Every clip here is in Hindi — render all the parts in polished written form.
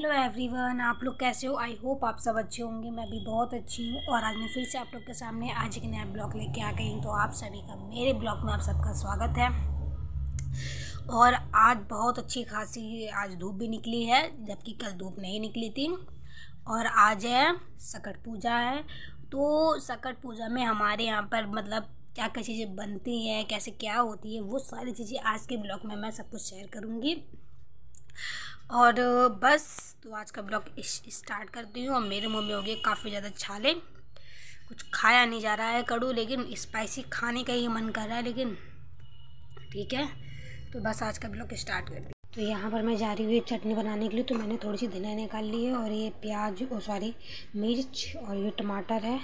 हेलो एवरीवन, आप लोग कैसे हो। आई होप आप सब अच्छे होंगे। मैं भी बहुत अच्छी हूँ और आज मैं फिर से आप लोग के सामने आज एक नया ब्लॉग लेके आ गई हूँ। तो आप सभी का मेरे ब्लॉग में आप सबका स्वागत है। और आज बहुत अच्छी खासी आज धूप भी निकली है, जबकि कल धूप नहीं निकली थी। और आज है सकट पूजा है। तो सकट पूजा में हमारे यहाँ पर मतलब क्या क्या चीज़ें बनती हैं, कैसे क्या होती है, वो सारी चीज़ें आज के ब्लॉग में मैं सब कुछ शेयर करूँगी। और बस तो आज का ब्लॉग स्टार्ट करती हूँ। और मेरे मुंह में हो गए काफ़ी ज़्यादा छाले, कुछ खाया नहीं जा रहा है कड़ू, लेकिन स्पाइसी खाने का ही मन कर रहा है, लेकिन ठीक है। तो बस आज का ब्लॉग स्टार्ट करती हूँ। तो यहाँ पर मैं जा रही हूँ चटनी बनाने के लिए। तो मैंने थोड़ी सी धनिया निकाल ली है और ये प्याज मिर्च और ये टमाटर है।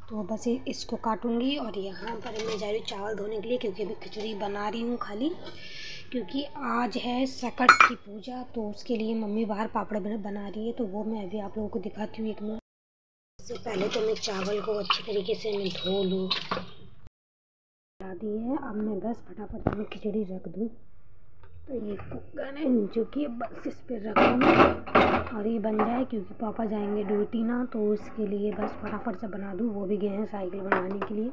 तो बस इसको काटूँगी। और यहाँ पर मैं जा रही हूँ चावल धोने के लिए, क्योंकि अभी खिचड़ी बना रही हूँ खाली, क्योंकि आज है सकट की पूजा। तो उसके लिए मम्मी बाहर पापड़ बना रही है। तो वो मैं अभी आप लोगों को दिखाती हूँ एक मिनट। इससे पहले तो मैं चावल को अच्छी तरीके से मैं धो लूँ। बना दी है, अब मैं बस फटाफट से खिचड़ी रख दूँ। तो ये कुकर है जो कि बस इस पर रख दूँ और ये बन जाए, क्योंकि पापा जाएंगे ड्यूटी ना। तो उसके लिए बस फटाफट से बना दूँ। वो भी गए हैं साइकिल बनाने के लिए।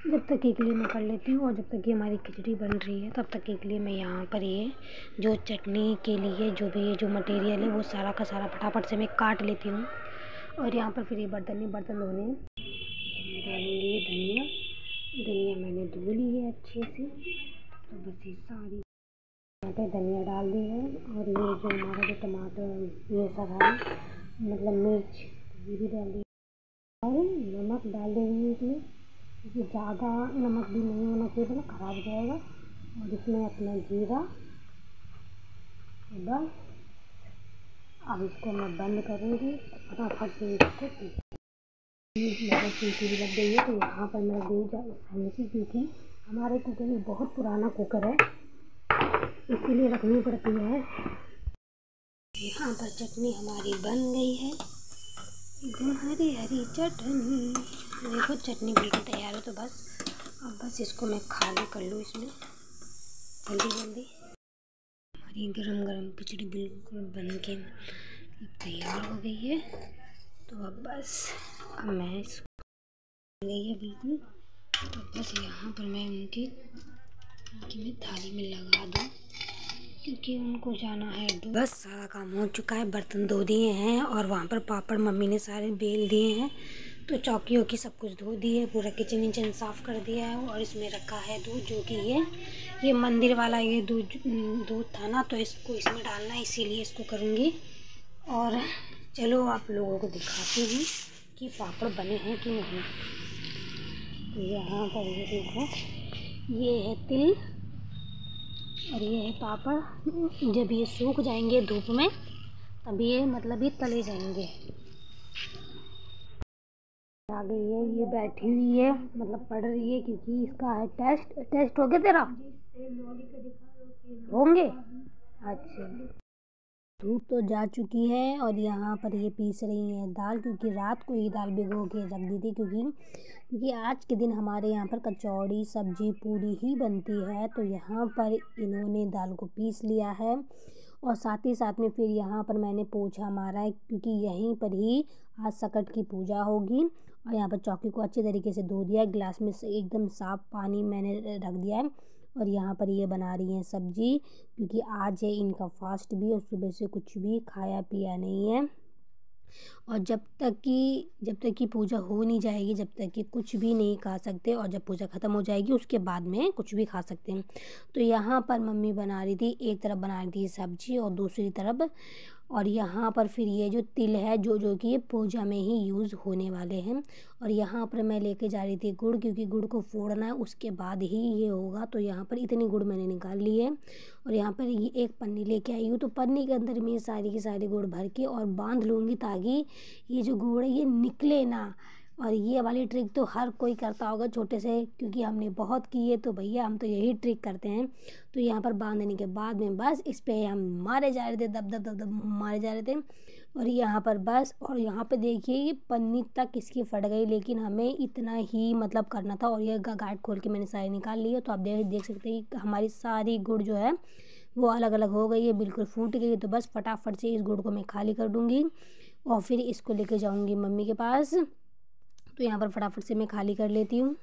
जब तक के लिए मैं कर लेती हूँ, और जब तक कि हमारी खिचड़ी बन रही है तब तक के लिए मैं यहाँ पर ये जो चटनी के लिए जो भी ये जो मटेरियल है वो सारा का सारा फटाफट से मैं काट लेती हूँ। और यहाँ पर फिर ये बर्तन धोने डालूँगी। धनिया धनिया मैंने धो ली है अच्छे से। तो बस ये सारी यहाँ पे धनिया डाल दी है। और ये जो हमारा जो टमाटर ये सब है, मतलब मिर्च, ये भी डाल दी और नमक डाल देंगे इसमें, क्योंकि ज़्यादा नमक भी नहीं होना चाहिए, ना ख़राब हो जाएगा। और इसमें अपना जीरा, बस अब इसको मैं बंद करूँगी फटाफट से। इसको मतलब सीटी भी लग गई है। तो यहाँ पर मैं रख दी, क्योंकि हमारे कुकर में बहुत पुराना कुकर है, इसीलिए रखनी पड़ती है। यहाँ पर चटनी हमारी बन गई है, एकदम हरी हरी चटनी। देखो चटनी बिल्कुल तैयार है। तो बस अब बस इसको मैं खाली कर लूँ इसमें जल्दी जल्दी। हमारी गरम गरम खिचड़ी बिल्कुल बन के तैयार हो गई है। तो अब बस अब मैं इसको बन गई है बिल्कुल। तो बस यहाँ पर मैं उनकी मैं थाली में लगा दूँ, क्योंकि उनको जाना है। बस सारा काम हो चुका है, बर्तन धो दिए हैं और वहाँ पर पापड़ मम्मी ने सारे बेल दिए हैं। तो चौकी वौकी सब कुछ धो दी है, पूरा किचन विचन साफ़ कर दिया है। और इसमें रखा है दूध, जो कि ये मंदिर वाला ये दूध था ना, तो इसको इसमें डालना है, इसीलिए इसको करूँगी। और चलो आप लोगों को दिखाती हूँ कि पापड़ बने हैं कि नहीं। तो यहाँ पर ये देखो, ये है तिल और ये है पापड़। जब ये सूख जाएंगे धूप में तब ये मतलब ये तले जाएंगे। आ गई है, ये बैठी हुई है, मतलब पढ़ रही है, क्योंकि इसका है टेस्ट हो गया तेरा, होंगे। अच्छा, धूप तो जा चुकी है और यहाँ पर ये पीस रही है दाल, क्योंकि रात को ये दाल भिगो के रख दी थी, क्योंकि आज के दिन हमारे यहाँ पर कचौड़ी सब्जी पूरी ही बनती है। तो यहाँ पर इन्होंने दाल को पीस लिया है। और साथ ही साथ में फिर यहाँ पर मैंने पोछा मारा है, क्योंकि यहीं पर ही आज सकट की पूजा होगी। और यहाँ पर चौकी को अच्छे तरीके से धो दिया है, गिलास में से एकदम साफ़ पानी मैंने रख दिया है। और यहाँ पर ये बना रही हैं सब्जी, क्योंकि आज है इनका फास्ट भी और सुबह से कुछ भी खाया पिया नहीं है। और जब तक कि पूजा हो नहीं जाएगी, जब तक कि कुछ भी नहीं खा सकते। और जब पूजा ख़त्म हो जाएगी उसके बाद में कुछ भी खा सकते हैं। तो यहाँ पर मम्मी बना रही थी, एक तरफ बना रही थी सब्जी और दूसरी तरफ। और यहाँ पर फिर ये जो तिल है जो कि ये पूजा में ही यूज़ होने वाले हैं। और यहाँ पर मैं लेके जा रही थी गुड़, क्योंकि गुड़ को फोड़ना है उसके बाद ही ये होगा। तो यहाँ पर इतनी गुड़ मैंने निकाल ली है। और यहाँ पर ये एक पन्नी लेके आई हूँ, तो पन्नी के अंदर में सारी की सारी गुड़ भर के और बांध लूँगी, ताकि ये जो गुड़ है ये निकले ना। और ये वाली ट्रिक तो हर कोई करता होगा छोटे से, क्योंकि हमने बहुत की है, तो भैया हम तो यही ट्रिक करते हैं। तो यहाँ पर बांधने के बाद में बस इस पे हम मारे जा रहे थे, दब दब दब दब मारे जा रहे थे। और यहाँ पर बस, और यहाँ पे देखिए ये पन्नी तक इसकी फट गई, लेकिन हमें इतना ही मतलब करना था। और ये गाठ खोल के मैंने सारी निकाल ली है। तो आप देख सकते हैं कि हमारी सारी गुड़ जो है वो अलग अलग हो गई है, बिल्कुल फूट गई है। तो बस फटाफट से इस गुड़ को मैं खाली कर दूँगी और फिर इसको लेके जाऊँगी मम्मी के पास। तो यहाँ पर फटाफट से मैं खाली कर लेती हूँ।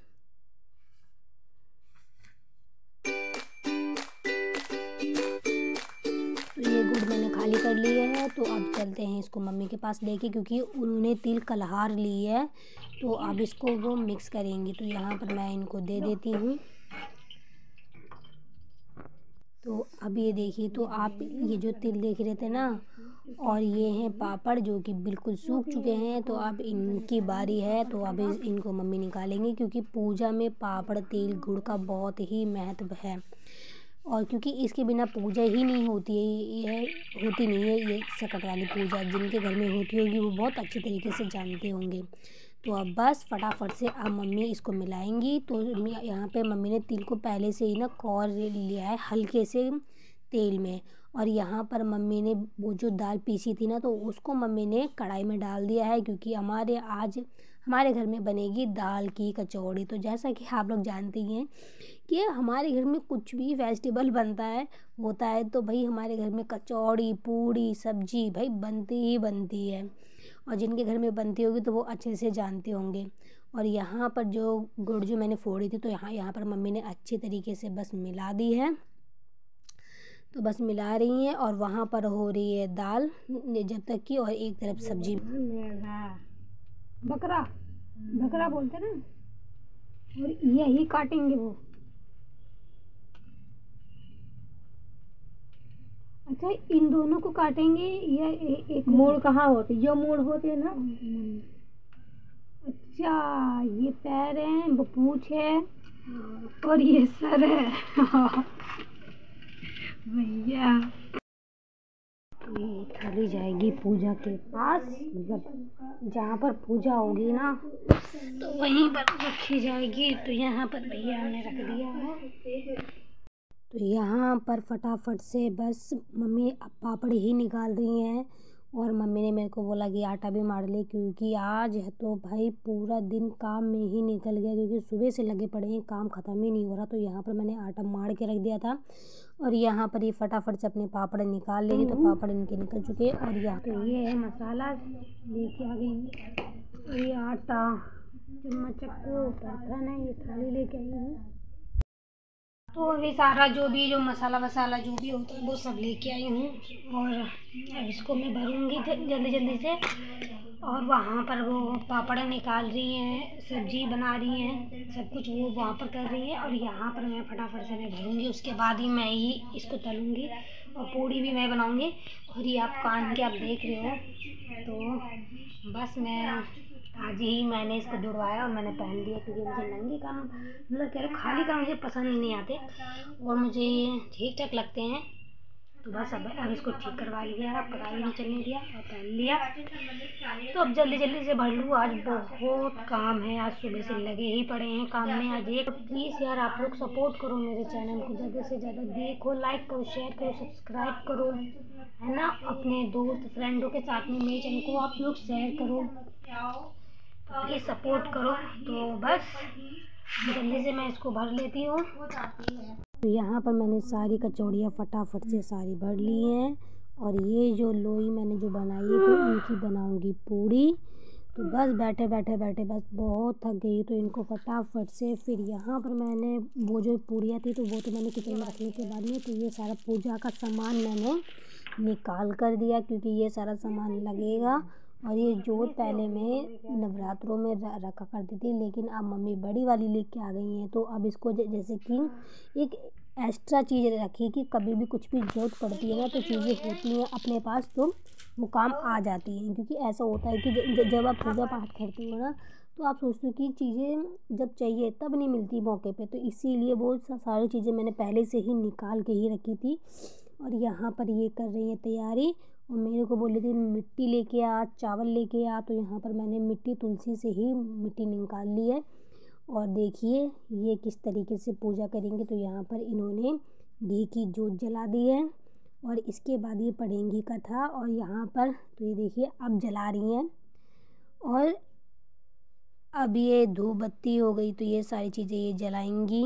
तो ये गुड़ मैंने खाली कर लिया है। तो अब चलते हैं इसको मम्मी के पास लेके, क्योंकि उन्होंने तिल कलहार ली है तो अब इसको वो मिक्स करेंगी। तो यहाँ पर मैं इनको दे देती हूँ। तो अब ये देखिए, तो आप ये जो तिल देख रहे थे ना, और ये हैं पापड़ जो कि बिल्कुल सूख चुके हैं। तो अब इनकी बारी है। तो अब इनको मम्मी निकालेंगे, क्योंकि पूजा में पापड़ तिल गुड़ का बहुत ही महत्व है। और क्योंकि इसके बिना पूजा ही नहीं होती है, ये होती नहीं है ये सकट वाली पूजा। जिनके घर में होती होगी वो बहुत अच्छे तरीके से जानते होंगे। तो अब बस फटाफट से अब मम्मी इसको मिलाएंगी। तो यहाँ पे मम्मी ने तिल को पहले से ही ना कौर लिया है हल्के से तेल में। और यहाँ पर मम्मी ने वो जो दाल पीसी थी ना, तो उसको मम्मी ने कढ़ाई में डाल दिया है, क्योंकि आज हमारे घर में बनेगी दाल की कचौड़ी। तो जैसा कि आप लोग जानते ही हैं कि हमारे घर में कुछ भी फेस्टिवल बनता है होता है तो भाई हमारे घर में कचौड़ी पूड़ी सब्जी भाई बनती ही बनती है। और जिनके घर में बनती होगी तो वो अच्छे से जानते होंगे। और यहाँ पर जो गुड़ जो मैंने फोड़ी थी, तो यहाँ पर मम्मी ने अच्छे तरीके से बस मिला दी है। तो बस मिला रही हैं और वहाँ पर हो रही है दाल जब तक की, और एक तरफ सब्जी। बकरा बकरा बोलते ना, और यही काटेंगे वो। अच्छा, इन दोनों को काटेंगे या एक मूड़ कहाँ होती, जो मूड़ होते है ना। अच्छा, ये पैर हैं, वो पूंछ है और ये सर है। भैया ये थाली जाएगी पूजा के पास, मतलब जहाँ पर पूजा होगी ना तो वहीं पर रखी जाएगी। तो यहाँ पर भैया ने रख दिया है। तो यहाँ पर फटाफट से बस मम्मी अब पापड़ ही निकाल रही हैं। और मम्मी ने मेरे को बोला कि आटा भी मार ले, क्योंकि आज है तो भाई पूरा दिन काम में ही निकल गया, क्योंकि सुबह से लगे पड़े हैं, काम ख़त्म ही नहीं हो रहा। तो यहाँ पर मैंने आटा मार के रख दिया था और यहाँ पर ये फटाफट से अपने पापड़ निकाल लेगी। तो पापड़ इनके निकल चुके हैं। और यहाँ तो ये है मसाला लेके आ गई, ये आटा चम्मच चक्कू बर्तन है, ये थाली लेके आई हूँ। तो अभी सारा जो मसाला वसाला जो भी होता है वो सब लेके आई हूँ। और अब इसको मैं भरूँगी जल्दी से। और वहाँ पर वो पापड़ निकाल रही हैं, सब्जी बना रही हैं, सब कुछ वो वहाँ पर कर रही हैं। और यहाँ पर मैं फटाफट से मैं भरूँगी, उसके बाद ही मैं ही इसको तलूँगी और पूड़ी भी मैं बनाऊँगी। और ये आप कान के आप देख रहे हो, तो बस मैं आज ही मैंने इसको जुड़वाया और मैंने पहन लिया, क्योंकि मुझे नंगे कान मतलब कह रहे खाली कान मुझे पसंद ही नहीं आते और मुझे ठीक ठाक लगते हैं। तो बस अब इसको ठीक करवा लिया, पता ही नहीं चलने दिया और पहन लिया। तो अब जल्दी से भर लूँ, आज बहुत काम है, आज सुबह से लगे ही पड़े हैं काम में। आज एक प्लीज़ यार आप लोग सपोर्ट करो मेरे चैनल को, ज़्यादा से ज़्यादा देखो, लाइक करो, शेयर करो, सब्सक्राइब करो, है ना। अपने दोस्त फ्रेंडों के साथ में मेरे चैनल को आप लोग शेयर करो, प्लीज़ सपोर्ट करो। तो बस जल्दी से मैं इसको भर लेती हूँ। तो यहाँ पर मैंने सारी कचौड़ियाँ फटाफट से सारी भर ली हैं। और ये जो लोई मैंने जो बनाई है तो इनकी बनाऊंगी पूड़ी। तो बस बैठे बस बहुत थक गई, तो इनको फटाफट से फिर यहाँ पर मैंने वो जो पूड़ियाँ थी तो वो तो मैंने किचन में रखने के बाद में तो ये सारा पूजा का सामान मैंने निकाल कर दिया, क्योंकि ये सारा सामान लगेगा। और ये जोत पहले मैं नवरात्रों में रखा करती थी, लेकिन अब मम्मी बड़ी वाली लेके आ गई हैं। तो अब इसको जैसे कि एक एक्स्ट्रा चीज़ रखी कि कभी भी कुछ भी ज़रूरत पड़ती है ना, तो चीज़ें होती हैं अपने पास तो वो काम आ जाती हैं। क्योंकि ऐसा होता है कि जब आप पूजा पाठ करते हो ना, तो आप सोचते हो कि चीज़ें जब चाहिए तब नहीं मिलती मौके पे, तो इसीलिए वो सारी चीज़ें मैंने पहले से ही निकाल के ही रखी थी। और यहाँ पर ये कर रही है तैयारी, और मेरे को बोली थी मिट्टी लेके आ, चावल लेके आ। तो यहाँ पर मैंने मिट्टी तुलसी से ही मिट्टी निकाल ली है। और देखिए ये किस तरीके से पूजा करेंगे। तो यहाँ पर इन्होंने घी की जोत जला दी है और इसके बाद ये पढ़ेंगी कथा। और यहाँ पर तो ये देखिए अब जला रही हैं, और अब ये धूप बत्ती हो गई तो ये सारी चीज़ें ये जलाएंगी,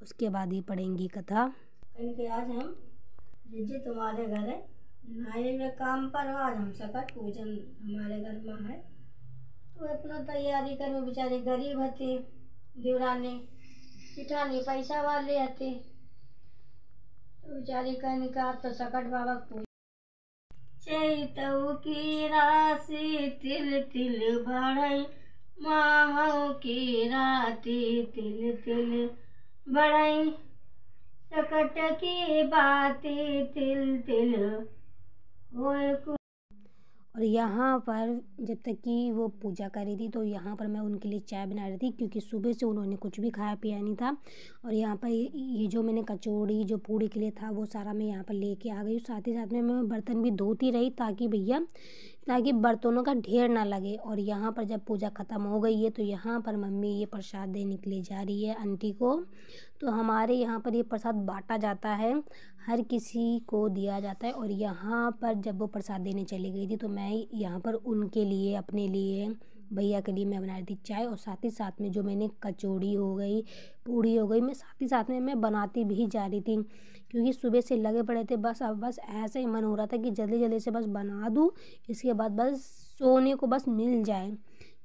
उसके बाद ये पढ़ेंगी कथा। आज हम जी तुम्हारे घर है नाई में काम पर, आज हम सकट पूजन हमारे घर में है, तो इतना तैयारी करो। बेचारी गरीब हती देवरानी, पिठानी पैसा वाली हती, तो बेचारी कहने का तो सकट बाबा पूज। चैतऊ की राशि तिल तिल बढ़ई, माहौ की राती तिल तिल बढ़ई, सकट की बाती तिल तिल होए। और यहाँ पर जब तक कि वो पूजा कर रही थी तो यहाँ पर मैं उनके लिए चाय बना रही थी, क्योंकि सुबह से उन्होंने कुछ भी खाया पिया नहीं था। और यहाँ पर ये जो मैंने कचौड़ी जो पूड़ी के लिए था वो सारा मैं यहाँ पर लेके आ गई। साथ ही साथ में मैं बर्तन भी धोती रही ताकि बर्तनों का ढेर ना लगे। और यहाँ पर जब पूजा ख़त्म हो गई है तो यहाँ पर मम्मी ये प्रसाद देने के लिए जा रही है आंटी को। तो हमारे यहाँ पर ये प्रसाद बांटा जाता है, हर किसी को दिया जाता है। और यहाँ पर जब वो प्रसाद देने चली गई थी तो मैं यहाँ पर उनके लिए, अपने लिए, भैया के लिए मैं बना रही थी चाय। और साथ ही साथ में जो मैंने कचौड़ी हो गई, पूड़ी हो गई, मैं साथ ही साथ में मैं बनाती भी जा रही थी, क्योंकि सुबह से लगे पड़े थे। बस ऐसा ही मन हो रहा था कि जल्दी जल्दी से बस बना दूँ, इसके बाद बस सोने को बस मिल जाए।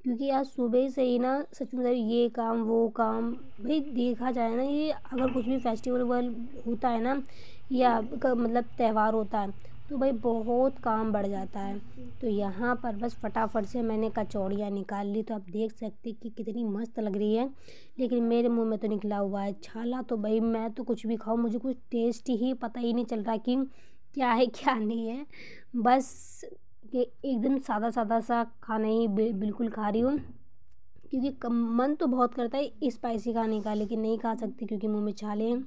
क्योंकि आज सुबह से ही ना सच में ये काम वो काम, भाई देखा जाए ना, ये अगर कुछ भी फेस्टिवल होता है ना या मतलब त्यौहार होता है तो भाई बहुत काम बढ़ जाता है। तो यहाँ पर बस फटाफट से मैंने कचौड़ियाँ निकाल ली। तो आप देख सकते कि कितनी मस्त लग रही है, लेकिन मेरे मुंह में तो निकला हुआ है छाला। तो भाई मैं तो कुछ भी खाऊं, मुझे कुछ टेस्ट ही पता ही नहीं चल रहा कि क्या है क्या नहीं है। बस कि एकदम सादा सादा सा खाना ही बिल्कुल खा रही हूँ, क्योंकि मन तो बहुत करता है स्पाइसी खाने का, लेकिन नहीं खा सकती क्योंकि मुंह में छाले हैं।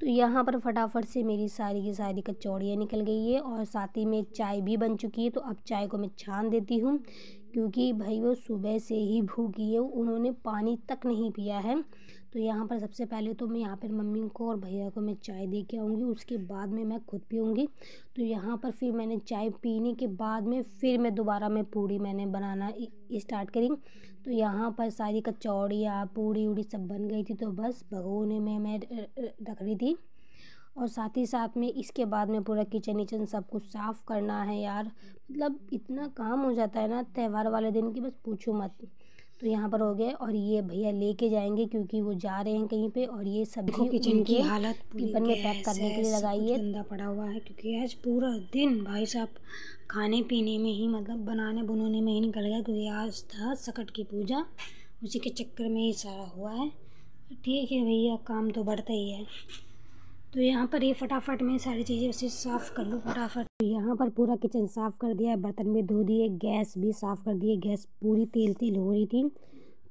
तो यहाँ पर फटाफट से मेरी सारी की सारी कचौड़ियाँ निकल गई है और साथ ही में चाय भी बन चुकी है। तो अब चाय को मैं छान देती हूँ, क्योंकि भाई वो सुबह से ही भूखी है, उन्होंने पानी तक नहीं पिया है। तो यहाँ पर सबसे पहले तो मैं यहाँ पर मम्मी को और भैया को मैं चाय दे के आऊँगी, उसके बाद में मैं खुद पीऊँगी। तो यहाँ पर फिर मैंने चाय पीने के बाद में फिर मैं दोबारा मैं पूड़ी मैंने बनाना स्टार्ट करी। तो यहाँ पर सारी कचौड़ियाँ पूड़ी उड़ी सब बन गई थी, तो बस भगोने में मैं रख रही थी। और साथ ही साथ में इसके बाद में पूरा किचन सब कुछ साफ़ करना है यार, मतलब इतना काम हो जाता है ना त्यौहार वाले दिन की, बस पूछो मत। तो यहाँ पर हो गया और ये भैया लेके जाएंगे क्योंकि वो जा रहे हैं कहीं पे। और ये सब्जी किचन की हालत टिफिन में पैक करने के लिए लगाई है। गंदा पड़ा हुआ है, क्योंकि आज पूरा दिन भाई साहब खाने पीने में ही, मतलब बनाने बुनाने में ही निकल गया, क्योंकि आज था सकट की पूजा, उसी के चक्कर में ही सारा हुआ है। ठीक है भैया, काम तो बढ़ता ही है। तो यहाँ पर ये फटाफट में सारी चीज़ें उसे साफ़ कर लो फटाफट। तो यहाँ पर पूरा किचन साफ़ कर दिया, बर्तन भी धो दिए, गैस भी साफ़ कर दिए, गैस पूरी तेल तेल हो रही थी।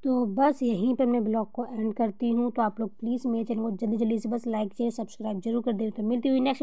तो बस यहीं पर मैं ब्लॉग को एंड करती हूँ। तो आप लोग प्लीज़ मेरे चैनल को जल्दी जल्दी से बस लाइक शेयर सब्सक्राइब जरूर कर दें। तो मिलती हुई नेक्स्ट